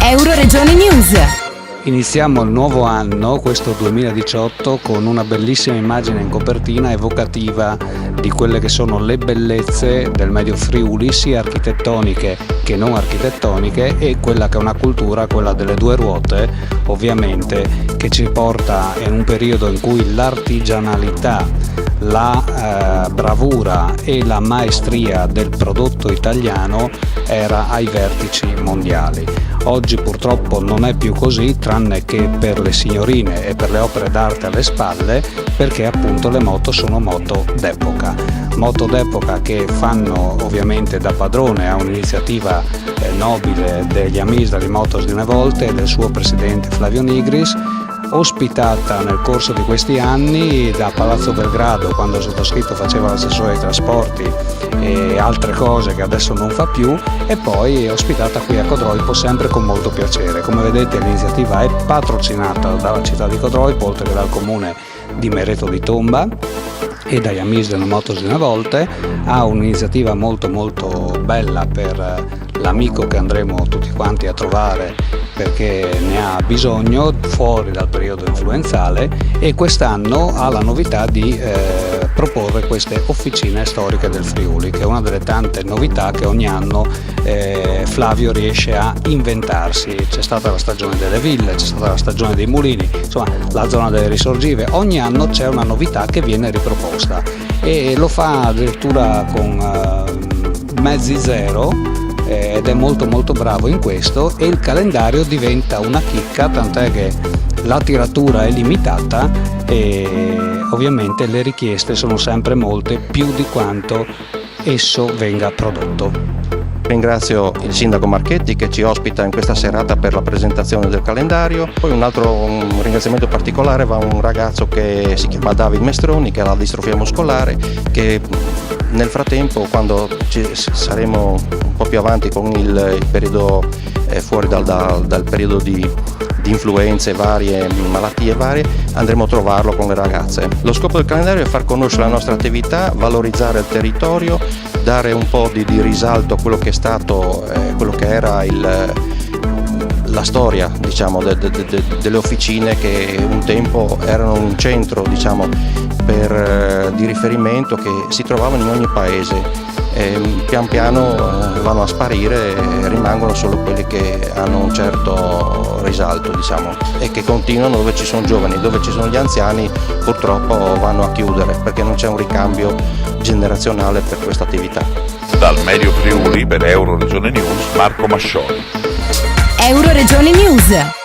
Euroregione News. Iniziamo il nuovo anno, questo 2018, con una bellissima immagine in copertina evocativa di quelle che sono le bellezze del Medio Friuli, sia architettoniche che non architettoniche, e quella che è una cultura, quella delle due ruote, ovviamente, che ci porta in un periodo in cui l'artigianalità, la bravura e la maestria del prodotto italiano era ai vertici mondiali. Oggi purtroppo non è più così, tranne che per le signorine e per le opere d'arte alle spalle, perché appunto le moto sono moto d'epoca che fanno ovviamente da padrone a un'iniziativa nobile degli Amisdali Motos di una volta e del suo presidente Flavio Nigris, ospitata nel corso di questi anni da Palazzo Belgrado, quando il sottoscritto faceva l'assessore ai trasporti e altre cose che adesso non fa più, e poi ospitata qui a Codroipo sempre con molto piacere. Come vedete, l'iniziativa è patrocinata dalla città di Codroipo, oltre che dal comune di Mereto di Tomba e dagli Amisdali Motos di una volta. Ha un'iniziativa molto bella per l'amico che andremo tutti quanti a trovare, perché ne ha bisogno fuori dal periodo influenzale, e quest'anno ha la novità di proporre queste officine storiche del Friuli, che è una delle tante novità che ogni anno Flavio riesce a inventarsi. C'è stata la stagione delle ville, c'è stata la stagione dei mulini, insomma la zona delle risorgive, ogni anno c'è una novità che viene riproposta e lo fa addirittura con mezzi zero, ed è molto bravo in questo, e il calendario diventa una chicca, tant'è che la tiratura è limitata e ovviamente le richieste sono sempre molte, più di quanto esso venga prodotto. Ringrazio il sindaco Marchetti che ci ospita in questa serata per la presentazione del calendario. Poi un ringraziamento particolare va a un ragazzo che si chiama David Mestroni, che ha la distrofia muscolare, che nel frattempo, quando saremo un po' più avanti con il periodo fuori dal periodo di influenze varie, malattie varie, andremo a trovarlo con le ragazze. Lo scopo del calendario è far conoscere la nostra attività, valorizzare il territorio, dare un po' di risalto a quello che è stato, quello che era la storia, diciamo, delle officine che un tempo erano un centro, diciamo, di riferimento che si trovavano in ogni paese. Pian piano vanno a sparire e rimangono solo quelli che hanno un certo risalto, diciamo, e che continuano dove ci sono giovani. Dove ci sono gli anziani purtroppo vanno a chiudere, perché non c'è un ricambio generazionale per questa attività. Dal Medio Friuli per Euroregione News, Marco Mascioli. Euroregione News.